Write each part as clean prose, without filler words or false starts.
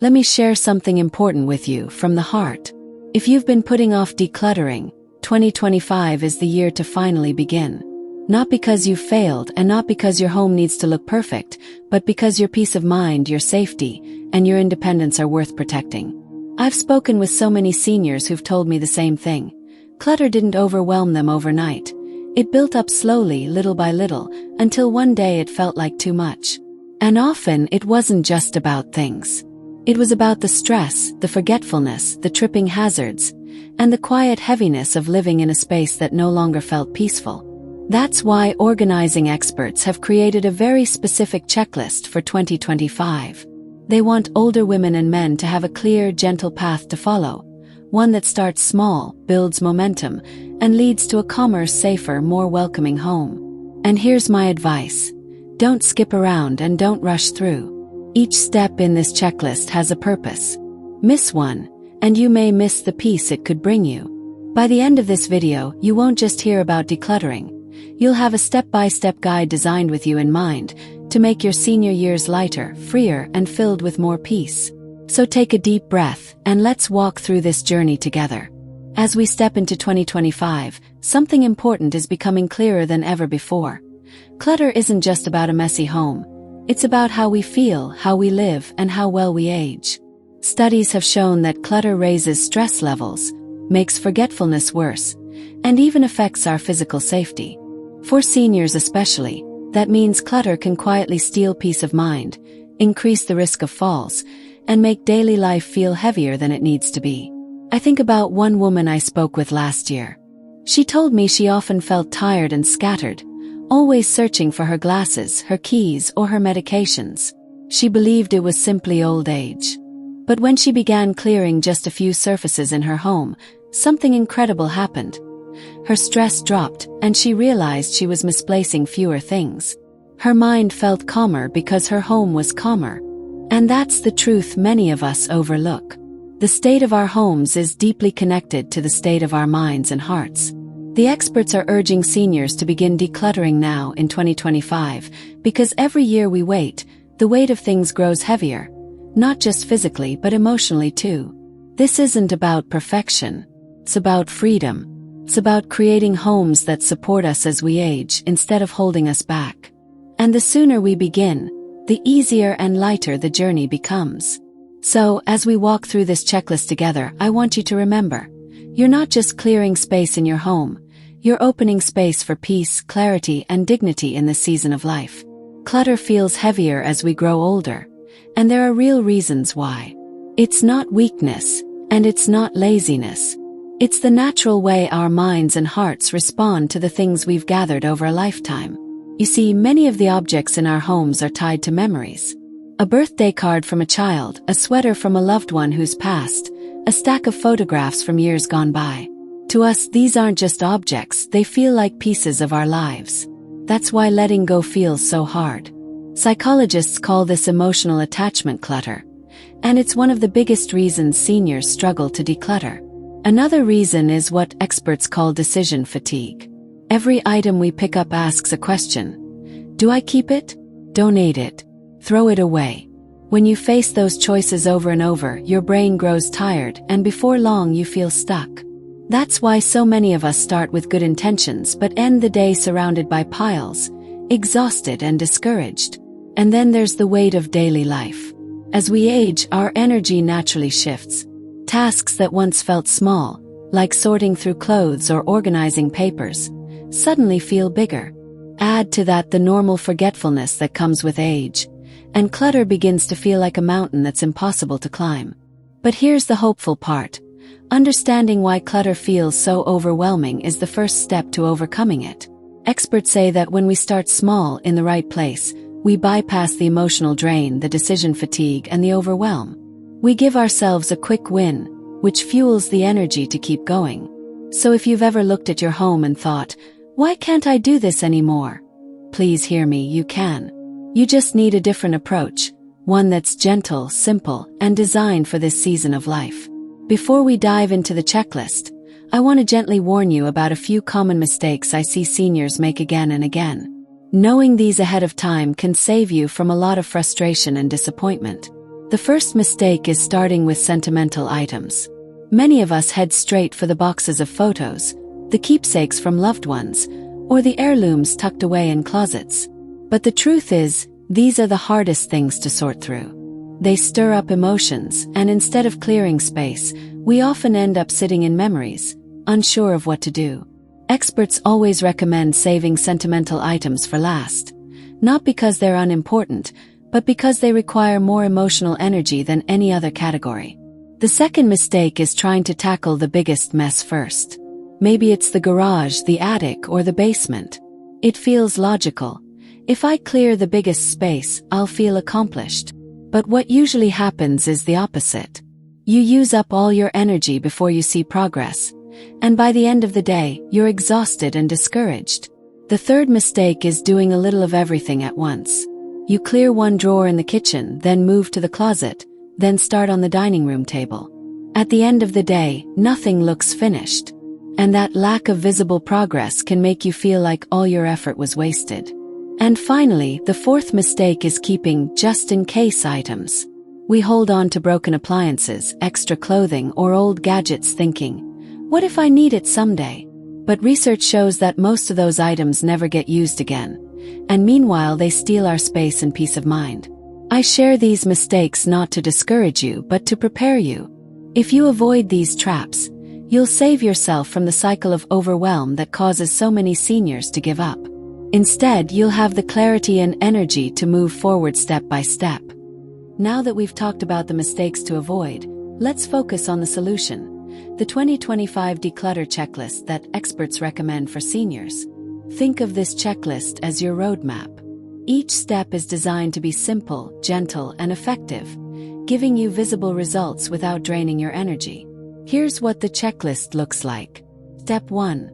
let me share something important with you from the heart. If you've been putting off decluttering, 2025 is the year to finally begin. Not because you've failed and not because your home needs to look perfect, but because your peace of mind, your safety, and your independence are worth protecting. I've spoken with so many seniors who've told me the same thing. Clutter didn't overwhelm them overnight. It built up slowly, little by little, until one day it felt like too much. And often it wasn't just about things. It was about the stress, the forgetfulness, the tripping hazards, and the quiet heaviness of living in a space that no longer felt peaceful. That's why organizing experts have created a very specific checklist for 2025. They want older women and men to have a clear, gentle path to follow, one that starts small, builds momentum, and leads to a calmer, safer, more welcoming home. And here's my advice. Don't skip around and don't rush through. Each step in this checklist has a purpose. Miss one, and you may miss the peace it could bring you. By the end of this video, you won't just hear about decluttering. You'll have a step-by-step guide designed with you in mind to make your senior years lighter, freer, and filled with more peace. So take a deep breath and let's walk through this journey together. As we step into 2025, something important is becoming clearer than ever before. Clutter isn't just about a messy home. It's about how we feel, how we live, and how well we age. Studies have shown that clutter raises stress levels, makes forgetfulness worse, and even affects our physical safety. For seniors especially, that means clutter can quietly steal peace of mind, increase the risk of falls, and make daily life feel heavier than it needs to be. I think about one woman I spoke with last year. She told me she often felt tired and scattered, always searching for her glasses, her keys, or her medications. She believed it was simply old age. But when she began clearing just a few surfaces in her home, something incredible happened. Her stress dropped, and she realized she was misplacing fewer things. Her mind felt calmer because her home was calmer. And that's the truth many of us overlook. The state of our homes is deeply connected to the state of our minds and hearts. The experts are urging seniors to begin decluttering now in 2025, because every year we wait, the weight of things grows heavier, not just physically but emotionally too. This isn't about perfection. It's about freedom. It's about creating homes that support us as we age instead of holding us back. And the sooner we begin, the easier and lighter the journey becomes. So, as we walk through this checklist together, I want you to remember, you're not just clearing space in your home, you're opening space for peace, clarity, and dignity in this season of life. Clutter feels heavier as we grow older, and there are real reasons why. It's not weakness, and it's not laziness. It's the natural way our minds and hearts respond to the things we've gathered over a lifetime. You see, many of the objects in our homes are tied to memories. A birthday card from a child, a sweater from a loved one who's passed, a stack of photographs from years gone by. To us, these aren't just objects, they feel like pieces of our lives. That's why letting go feels so hard. Psychologists call this emotional attachment clutter, and it's one of the biggest reasons seniors struggle to declutter. Another reason is what experts call decision fatigue. Every item we pick up asks a question. Do I keep it? Donate it? Throw it away? When you face those choices over and over, your brain grows tired, and before long you feel stuck. That's why so many of us start with good intentions but end the day surrounded by piles, exhausted and discouraged. And then there's the weight of daily life. As we age, our energy naturally shifts. Tasks that once felt small, like sorting through clothes or organizing papers, suddenly feel bigger. Add to that the normal forgetfulness that comes with age, and clutter begins to feel like a mountain that's impossible to climb. But here's the hopeful part. Understanding why clutter feels so overwhelming is the first step to overcoming it. Experts say that when we start small in the right place, we bypass the emotional drain, the decision fatigue, and the overwhelm. We give ourselves a quick win, which fuels the energy to keep going. So if you've ever looked at your home and thought, why can't I do this anymore? Please hear me, you can. You just need a different approach, one that's gentle, simple, and designed for this season of life. Before we dive into the checklist, I want to gently warn you about a few common mistakes I see seniors make again and again. Knowing these ahead of time can save you from a lot of frustration and disappointment. The first mistake is starting with sentimental items. Many of us head straight for the boxes of photos, the keepsakes from loved ones, or the heirlooms tucked away in closets. But the truth is, these are the hardest things to sort through. They stir up emotions, and instead of clearing space, we often end up sitting in memories, unsure of what to do. Experts always recommend saving sentimental items for last, not because they're unimportant, but because they require more emotional energy than any other category. The second mistake is trying to tackle the biggest mess first. Maybe it's the garage, the attic, or the basement. It feels logical. If I clear the biggest space, I'll feel accomplished. But what usually happens is the opposite. You use up all your energy before you see progress, and by the end of the day, you're exhausted and discouraged. The third mistake is doing a little of everything at once. You clear one drawer in the kitchen, then move to the closet, then start on the dining room table. At the end of the day, nothing looks finished. And that lack of visible progress can make you feel like all your effort was wasted. And finally, the fourth mistake is keeping just-in-case items. We hold on to broken appliances, extra clothing, or old gadgets thinking, "What if I need it someday?" But research shows that most of those items never get used again, and meanwhile they steal our space and peace of mind. I share these mistakes not to discourage you, but to prepare you. If you avoid these traps, you'll save yourself from the cycle of overwhelm that causes so many seniors to give up. Instead, you'll have the clarity and energy to move forward step by step. Now that we've talked about the mistakes to avoid, let's focus on the solution. The 2025 Declutter checklist that experts recommend for seniors. Think of this checklist as your roadmap. Each step is designed to be simple, gentle, and effective, giving you visible results without draining your energy. Here's what the checklist looks like. Step 1.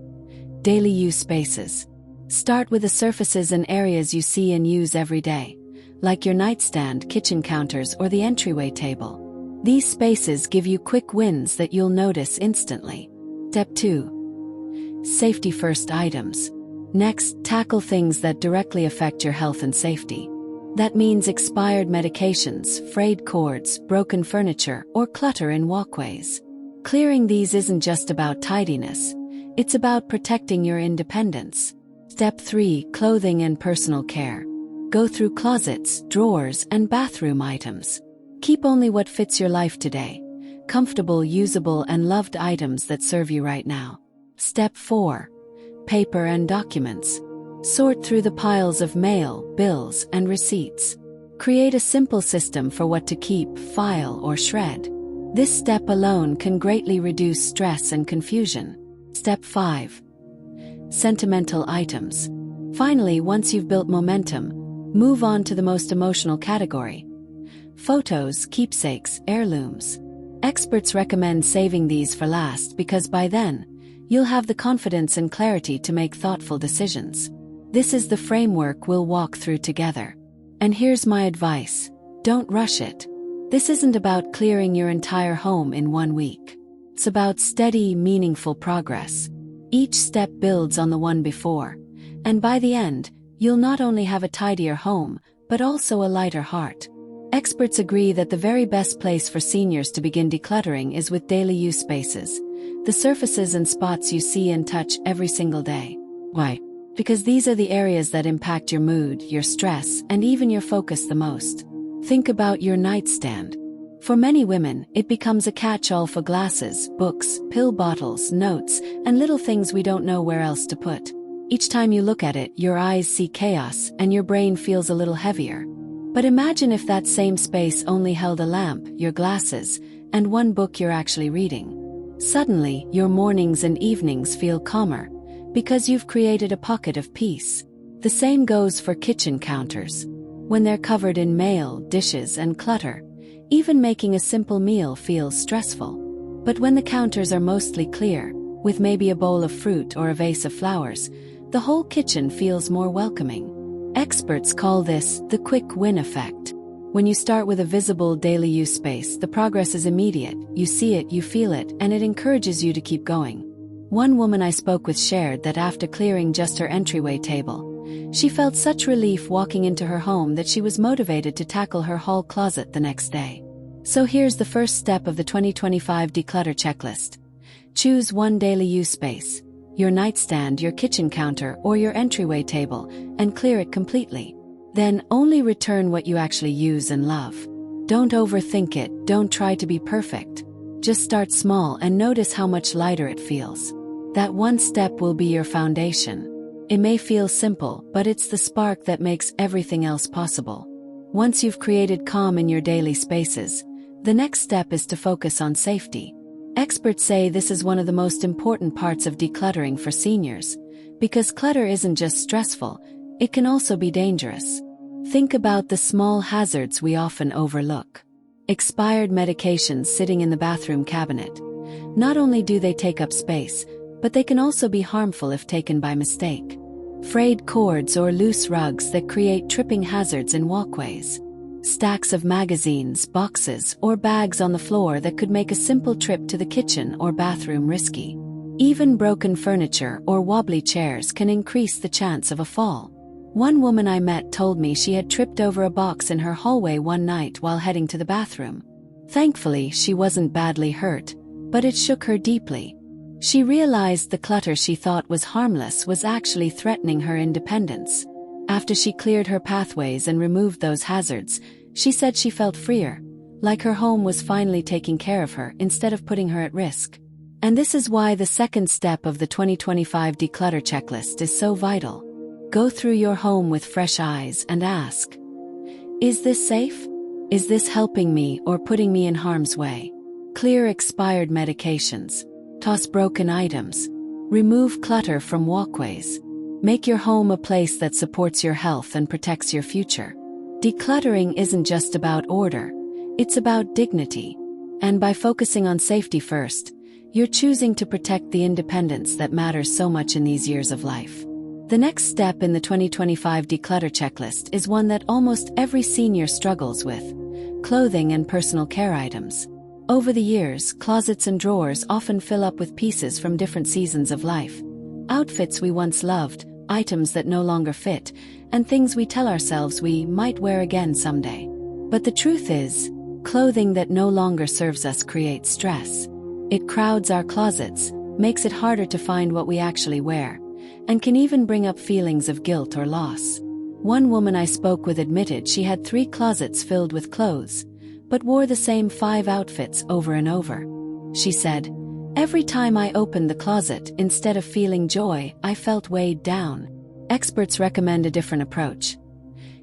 Daily use spaces. Start with the surfaces and areas you see and use every day, like your nightstand, kitchen counters, or the entryway table. These spaces give you quick wins that you'll notice instantly. Step 2. Safety first items. Next, tackle things that directly affect your health and safety. That means expired medications, frayed cords, broken furniture, or clutter in walkways. Clearing these isn't just about tidiness, it's about protecting your independence. Step 3. Clothing and personal care. Go through closets, drawers, and bathroom items. Keep only what fits your life today. Comfortable, usable, and loved items that serve you right now. Step 4. Paper and documents. Sort through the piles of mail, bills, and receipts. Create a simple system for what to keep, file, or shred. This step alone can greatly reduce stress and confusion. Step 5. Sentimental items. Finally, once you've built momentum, move on to the most emotional category. Photos, keepsakes, heirlooms. Experts recommend saving these for last because by then, you'll have the confidence and clarity to make thoughtful decisions. This is the framework we'll walk through together. And here's my advice. Don't rush it. This isn't about clearing your entire home in 1 week. It's about steady, meaningful progress. Each step builds on the one before, and by the end, you'll not only have a tidier home, but also a lighter heart. Experts agree that the very best place for seniors to begin decluttering is with daily use spaces, the surfaces and spots you see and touch every single day. Why? Because these are the areas that impact your mood, your stress, and even your focus the most. Think about your nightstand. For many women, it becomes a catch-all for glasses, books, pill bottles, notes, and little things we don't know where else to put. Each time you look at it, your eyes see chaos, and your brain feels a little heavier. But imagine if that same space only held a lamp, your glasses, and one book you're actually reading. Suddenly, your mornings and evenings feel calmer, because you've created a pocket of peace. The same goes for kitchen counters. When they're covered in mail, dishes, and clutter, even making a simple meal feels stressful. But when the counters are mostly clear, with maybe a bowl of fruit or a vase of flowers, the whole kitchen feels more welcoming. Experts call this the quick win effect. When you start with a visible daily use space, the progress is immediate. You see it, you feel it, and it encourages you to keep going. One woman I spoke with shared that after clearing just her entryway table, she felt such relief walking into her home that she was motivated to tackle her hall closet the next day. So here's the first step of the 2025 declutter checklist. Choose one daily use space, your nightstand, your kitchen counter, or your entryway table, and clear it completely. Then only return what you actually use and love. Don't overthink it, don't try to be perfect. Just start small and notice how much lighter it feels. That one step will be your foundation. It may feel simple, but it's the spark that makes everything else possible. Once you've created calm in your daily spaces, the next step is to focus on safety. Experts say this is one of the most important parts of decluttering for seniors, because clutter isn't just stressful, it can also be dangerous. Think about the small hazards we often overlook. Expired medications sitting in the bathroom cabinet. Not only do they take up space, but they can also be harmful if taken by mistake. Frayed cords or loose rugs that create tripping hazards in walkways. Stacks of magazines, boxes, or bags on the floor that could make a simple trip to the kitchen or bathroom risky. Even broken furniture or wobbly chairs can increase the chance of a fall. One woman I met told me she had tripped over a box in her hallway one night while heading to the bathroom. Thankfully, she wasn't badly hurt, but it shook her deeply. She realized the clutter she thought was harmless was actually threatening her independence. After she cleared her pathways and removed those hazards, she said she felt freer, like her home was finally taking care of her instead of putting her at risk. And this is why the second step of the 2025 declutter checklist is so vital. Go through your home with fresh eyes and ask, is this safe? Is this helping me or putting me in harm's way? Clear expired medications. Toss broken items. Remove clutter from walkways. Make your home a place that supports your health and protects your future. Decluttering isn't just about order, it's about dignity. And by focusing on safety first, you're choosing to protect the independence that matters so much in these years of life. The next step in the 2025 declutter checklist is one that almost every senior struggles with: clothing and personal care items. Over the years, closets and drawers often fill up with pieces from different seasons of life. Outfits we once loved, items that no longer fit, and things we tell ourselves we might wear again someday. But the truth is, clothing that no longer serves us creates stress. It crowds our closets, makes it harder to find what we actually wear, and can even bring up feelings of guilt or loss. One woman I spoke with admitted she had 3 closets filled with clothes, but wore the same 5 outfits over and over. She said, "Every time I opened the closet, instead of feeling joy, I felt weighed down." Experts recommend a different approach.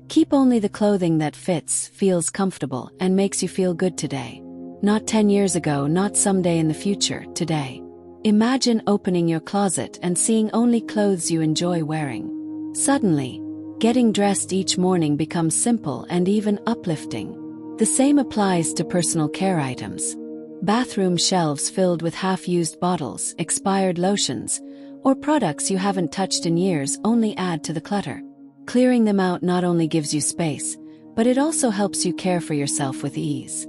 Keep only the clothing that fits, feels comfortable, and makes you feel good today. Not 10 years ago, not someday in the future, today. Imagine opening your closet and seeing only clothes you enjoy wearing. Suddenly, getting dressed each morning becomes simple and even uplifting. The same applies to personal care items. Bathroom shelves filled with half-used bottles, expired lotions, or products you haven't touched in years only add to the clutter. Clearing them out not only gives you space, but it also helps you care for yourself with ease.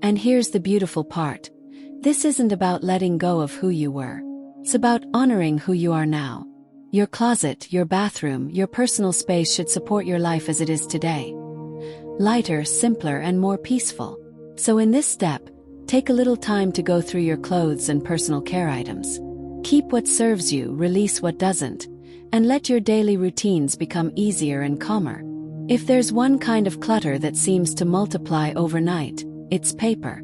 And here's the beautiful part. This isn't about letting go of who you were. It's about honoring who you are now. Your closet, your bathroom, your personal space should support your life as it is today. Lighter, simpler, and more peaceful. So in this step, take a little time to go through your clothes and personal care items. Keep what serves you, release what doesn't, and let your daily routines become easier and calmer. If there's one kind of clutter that seems to multiply overnight, it's paper.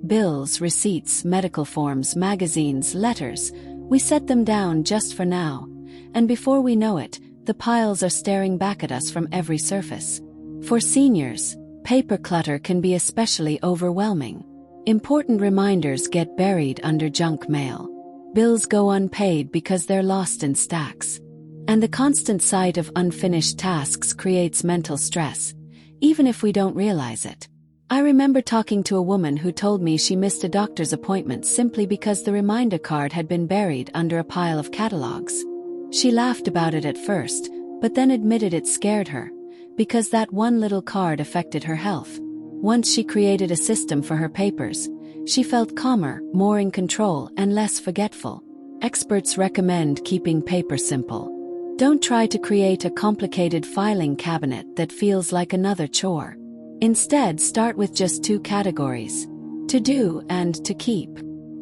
Bills, receipts, medical forms, magazines, letters, we set them down just for now, and before we know it, the piles are staring back at us from every surface. For seniors, paper clutter can be especially overwhelming. Important reminders get buried under junk mail. Bills go unpaid because they're lost in stacks. And the constant sight of unfinished tasks creates mental stress, even if we don't realize it. I remember talking to a woman who told me she missed a doctor's appointment simply because the reminder card had been buried under a pile of catalogs. She laughed about it at first, but then admitted it scared her, because that one little card affected her health. Once she created a system for her papers, she felt calmer, more in control, and less forgetful. Experts recommend keeping paper simple. Don't try to create a complicated filing cabinet that feels like another chore. Instead, start with just 2 categories: to do and to keep.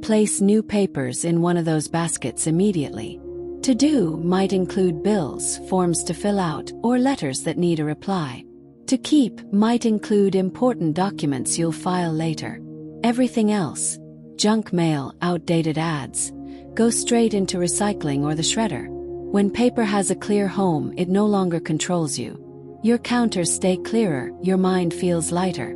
Place new papers in one of those baskets immediately. To do might include bills, forms to fill out, or letters that need a reply. To keep might include important documents you'll file later. Everything else, junk mail, outdated ads, go straight into recycling or the shredder. When paper has a clear home, it no longer controls you. Your counters stay clearer, your mind feels lighter,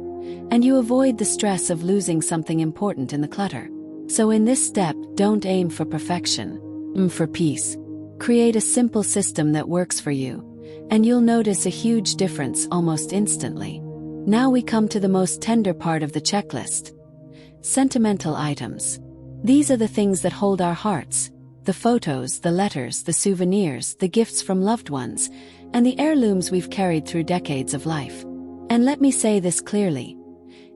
and you avoid the stress of losing something important in the clutter. So in this step, don't aim for perfection. Aim for peace. Create a simple system that works for you, and you'll notice a huge difference almost instantly. Now we come to the most tender part of the checklist: sentimental items. These are the things that hold our hearts: the photos, the letters, the souvenirs, the gifts from loved ones, and the heirlooms we've carried through decades of life. And let me say this clearly: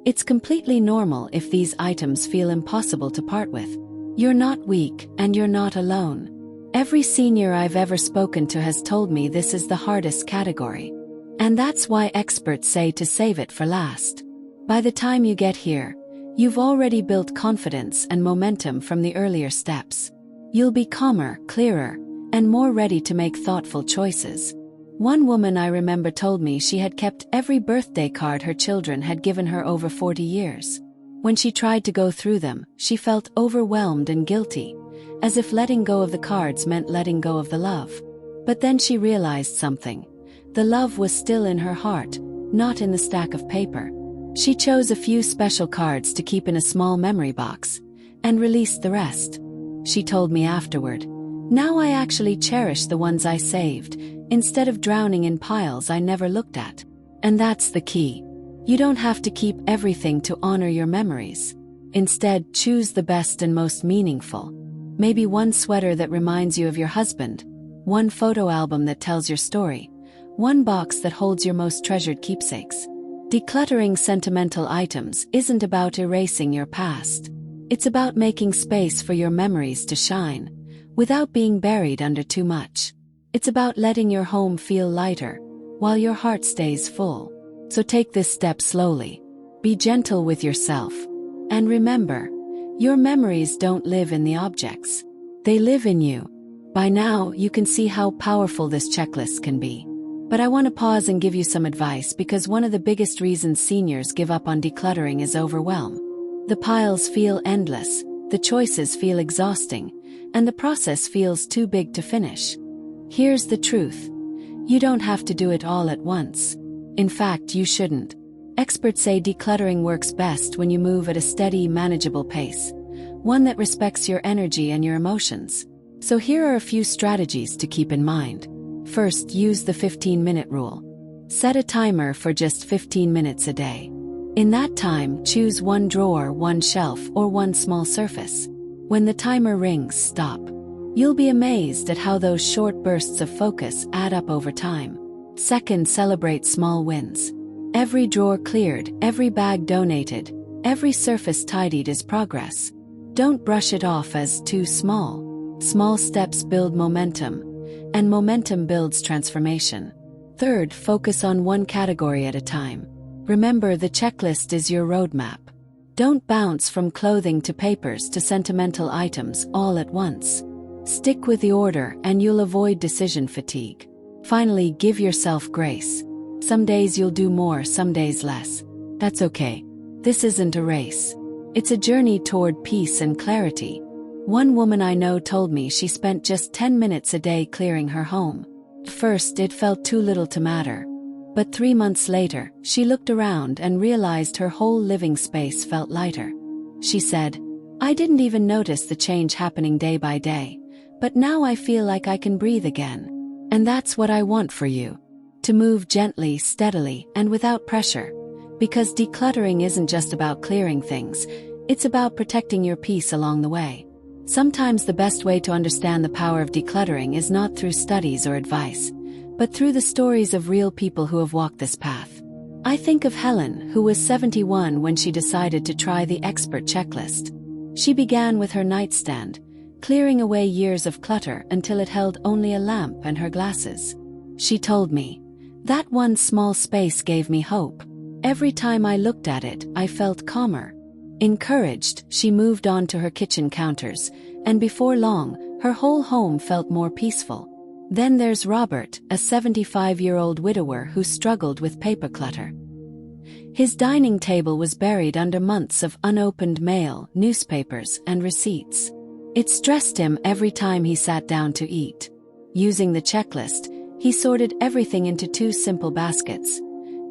it's completely normal if these items feel impossible to part with. You're not weak, and you're not alone. Every senior I've ever spoken to has told me this is the hardest category. And that's why experts say to save it for last. By the time you get here, you've already built confidence and momentum from the earlier steps. You'll be calmer, clearer, and more ready to make thoughtful choices. One woman I remember told me she had kept every birthday card her children had given her over 40 years. When she tried to go through them, she felt overwhelmed and guilty, as if letting go of the cards meant letting go of the love. But then she realized something. The love was still in her heart, not in the stack of paper. She chose a few special cards to keep in a small memory box, and released the rest. She told me afterward, "Now I actually cherish the ones I saved, instead of drowning in piles I never looked at." And that's the key. You don't have to keep everything to honor your memories. Instead, choose the best and most meaningful. Maybe one sweater that reminds you of your husband, one photo album that tells your story, one box that holds your most treasured keepsakes. Decluttering sentimental items isn't about erasing your past. It's about making space for your memories to shine, without being buried under too much. It's about letting your home feel lighter, while your heart stays full. So take this step slowly. Be gentle with yourself. And remember, your memories don't live in the objects. They live in you. By now, you can see how powerful this checklist can be. But I want to pause and give you some advice, because one of the biggest reasons seniors give up on decluttering is overwhelm. The piles feel endless, the choices feel exhausting, and the process feels too big to finish. Here's the truth. You don't have to do it all at once. In fact, you shouldn't. Experts say decluttering works best when you move at a steady, manageable pace, one that respects your energy and your emotions. So here are a few strategies to keep in mind. First, use the 15-minute rule. Set a timer for just 15 minutes a day. In that time, choose one drawer, one shelf, or one small surface. When the timer rings, stop. You'll be amazed at how those short bursts of focus add up over time. Second, celebrate small wins. Every drawer cleared, every bag donated, every surface tidied is progress. Don't brush it off as too small. Small steps build momentum, and momentum builds transformation. Third, focus on one category at a time. Remember, the checklist is your roadmap. Don't bounce from clothing to papers to sentimental items all at once. Stick with the order and you'll avoid decision fatigue. Finally, give yourself grace. Some days you'll do more, some days less. That's okay. This isn't a race. It's a journey toward peace and clarity. One woman I know told me she spent just 10 minutes a day clearing her home. At first, it felt too little to matter. But 3 months later, she looked around and realized her whole living space felt lighter. She said, "I didn't even notice the change happening day by day, but now I feel like I can breathe again." And that's what I want for you. To move gently, steadily, and without pressure. Because decluttering isn't just about clearing things, it's about protecting your peace along the way. Sometimes the best way to understand the power of decluttering is not through studies or advice, but through the stories of real people who have walked this path. I think of Helen, who was 71 when she decided to try the expert checklist. She began with her nightstand, clearing away years of clutter until it held only a lamp and her glasses. She told me, "That one small space gave me hope." Every time I looked at it, I felt calmer. Encouraged, she moved on to her kitchen counters, and before long, her whole home felt more peaceful. Then there's Robert, a 75-year-old widower who struggled with paper clutter. His dining table was buried under months of unopened mail, newspapers, and receipts. It stressed him every time he sat down to eat. Using the checklist, he sorted everything into 2 simple baskets: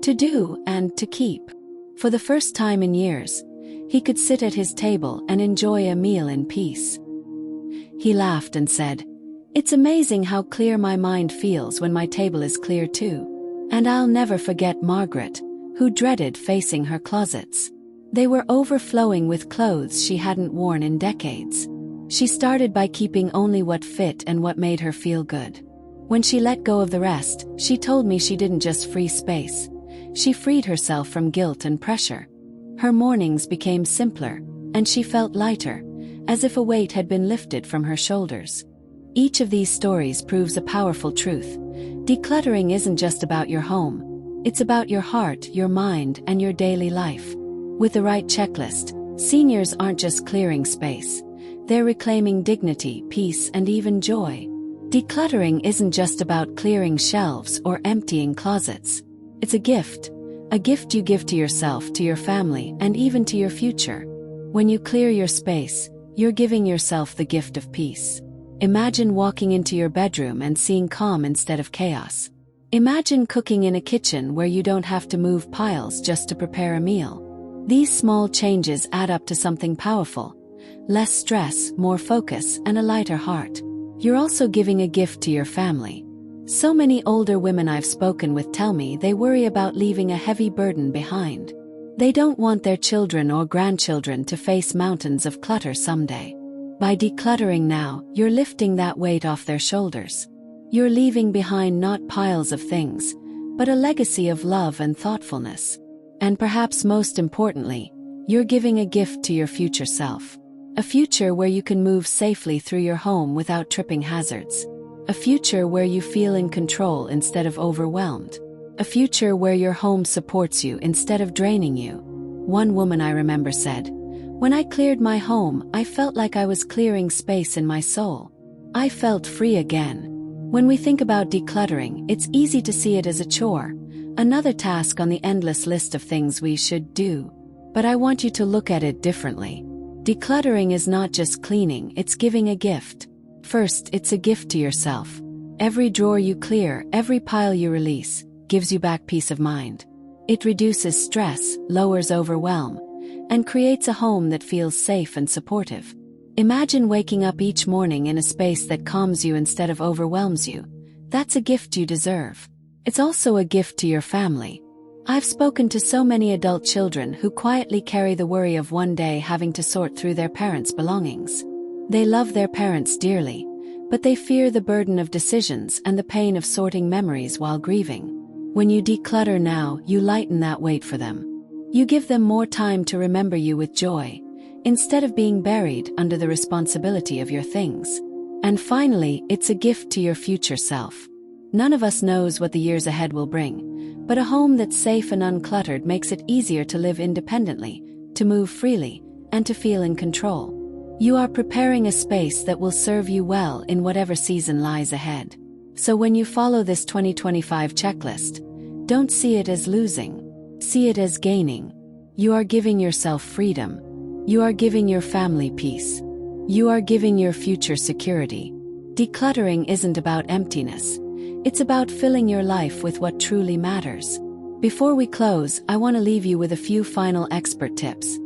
to do and to keep. For the first time in years, he could sit at his table and enjoy a meal in peace. He laughed and said, "It's amazing how clear my mind feels when my table is clear too." And I'll never forget Margaret, who dreaded facing her closets. They were overflowing with clothes she hadn't worn in decades. She started by keeping only what fit and what made her feel good. When she let go of the rest, she told me she didn't just free space. She freed herself from guilt and pressure. Her mornings became simpler, and she felt lighter, as if a weight had been lifted from her shoulders. Each of these stories proves a powerful truth. Decluttering isn't just about your home. It's about your heart, your mind, and your daily life. With the right checklist, seniors aren't just clearing space. They're reclaiming dignity, peace, and even joy. Decluttering isn't just about clearing shelves or emptying closets. It's a gift you give to yourself, to your family, and even to your future. When you clear your space, you're giving yourself the gift of peace. Imagine walking into your bedroom and seeing calm instead of chaos. Imagine cooking in a kitchen where you don't have to move piles just to prepare a meal. These small changes add up to something powerful. Less stress, more focus, and a lighter heart. You're also giving a gift to your family. So many older women I've spoken with tell me they worry about leaving a heavy burden behind. They don't want their children or grandchildren to face mountains of clutter someday. By decluttering now, you're lifting that weight off their shoulders. You're leaving behind not piles of things, but a legacy of love and thoughtfulness. And perhaps most importantly, you're giving a gift to your future self. A future where you can move safely through your home without tripping hazards. A future where you feel in control instead of overwhelmed. A future where your home supports you instead of draining you. One woman I remember said, "When I cleared my home, I felt like I was clearing space in my soul. I felt free again." When we think about decluttering, it's easy to see it as a chore, another task on the endless list of things we should do. But I want you to look at it differently. Decluttering is not just cleaning, it's giving a gift. First, it's a gift to yourself. Every drawer you clear, every pile you release, gives you back peace of mind. It reduces stress, lowers overwhelm, and creates a home that feels safe and supportive. Imagine waking up each morning in a space that calms you instead of overwhelms you. That's a gift you deserve. It's also a gift to your family. I've spoken to so many adult children who quietly carry the worry of one day having to sort through their parents' belongings. They love their parents dearly, but they fear the burden of decisions and the pain of sorting memories while grieving. When you declutter now, you lighten that weight for them. You give them more time to remember you with joy, instead of being buried under the responsibility of your things. And finally, it's a gift to your future self. None of us knows what the years ahead will bring, but a home that's safe and uncluttered makes it easier to live independently, to move freely, and to feel in control. You are preparing a space that will serve you well in whatever season lies ahead. So when you follow this 2025 checklist, don't see it as losing. See it as gaining. You are giving yourself freedom. You are giving your family peace. You are giving your future security. Decluttering isn't about emptiness. It's about filling your life with what truly matters. Before we close, I want to leave you with a few final expert tips.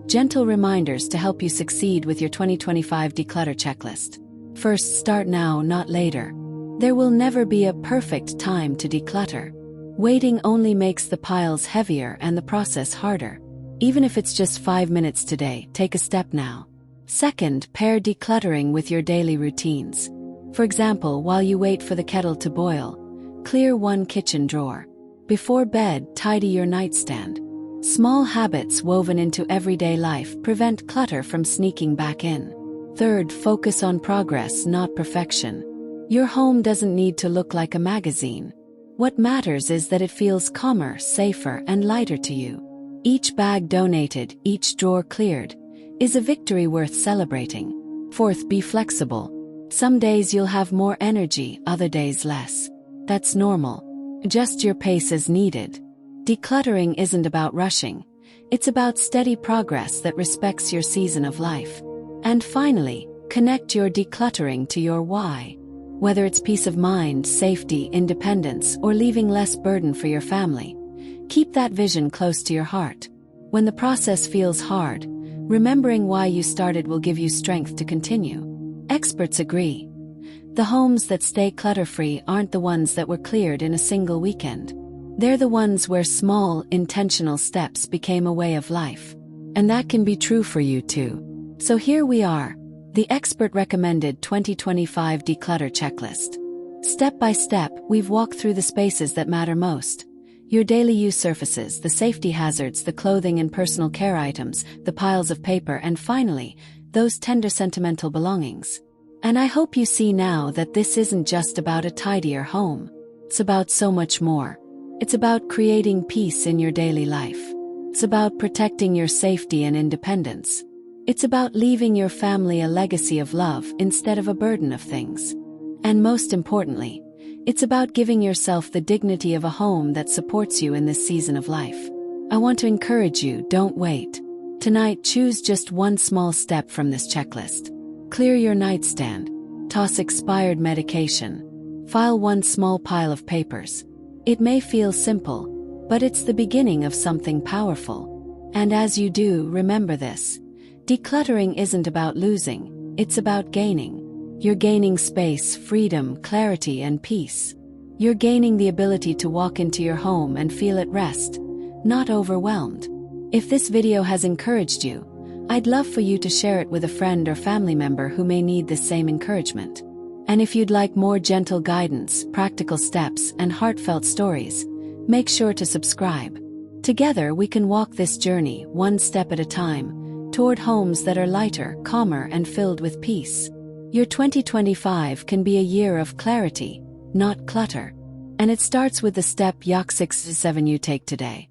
Gentle reminders to help you succeed with your 2025 declutter checklist. First, start now, not later. There will never be a perfect time to declutter. Waiting only makes the piles heavier and the process harder. Even if it's just 5 minutes today, take a step now. Second, pair decluttering with your daily routines. For example, while you wait for the kettle to boil, clear one kitchen drawer. Before bed, tidy your nightstand. Small habits woven into everyday life prevent clutter from sneaking back in. Third, focus on progress, not perfection. Your home doesn't need to look like a magazine. What matters is that it feels calmer, safer, and lighter to you. Each bag donated, each drawer cleared, is a victory worth celebrating. Fourth, be flexible. Some days you'll have more energy, other days less. That's normal. Adjust your pace as needed. Decluttering isn't about rushing. It's about steady progress that respects your season of life. And finally, connect your decluttering to your why. Whether it's peace of mind, safety, independence, or leaving less burden for your family, keep that vision close to your heart. When the process feels hard, remembering why you started will give you strength to continue. Experts agree. The homes that stay clutter-free aren't the ones that were cleared in a single weekend. They're the ones where small, intentional steps became a way of life. And that can be true for you too. So here we are, the expert-recommended 2025 Declutter Checklist. Step by step, we've walked through the spaces that matter most. Your daily use surfaces, the safety hazards, the clothing and personal care items, the piles of paper, and finally, those tender sentimental belongings. And I hope you see now that this isn't just about a tidier home. It's about so much more. It's about creating peace in your daily life. It's about protecting your safety and independence. It's about leaving your family a legacy of love instead of a burden of things. And most importantly, it's about giving yourself the dignity of a home that supports you in this season of life. I want to encourage you, don't wait. Tonight, choose just one small step from this checklist. Clear your nightstand. Toss expired medication. File one small pile of papers. It may feel simple, but it's the beginning of something powerful. And as you do, remember this. Decluttering isn't about losing, it's about gaining. You're gaining space, freedom, clarity, and peace. You're gaining the ability to walk into your home and feel at rest, not overwhelmed. If this video has encouraged you, I'd love for you to share it with a friend or family member who may need the same encouragement. And if you'd like more gentle guidance, practical steps, and heartfelt stories, make sure to subscribe. Together we can walk this journey, one step at a time, toward homes that are lighter, calmer, and filled with peace. Your 2025 can be a year of clarity, not clutter. And it starts with the step 6 to 7 you take today.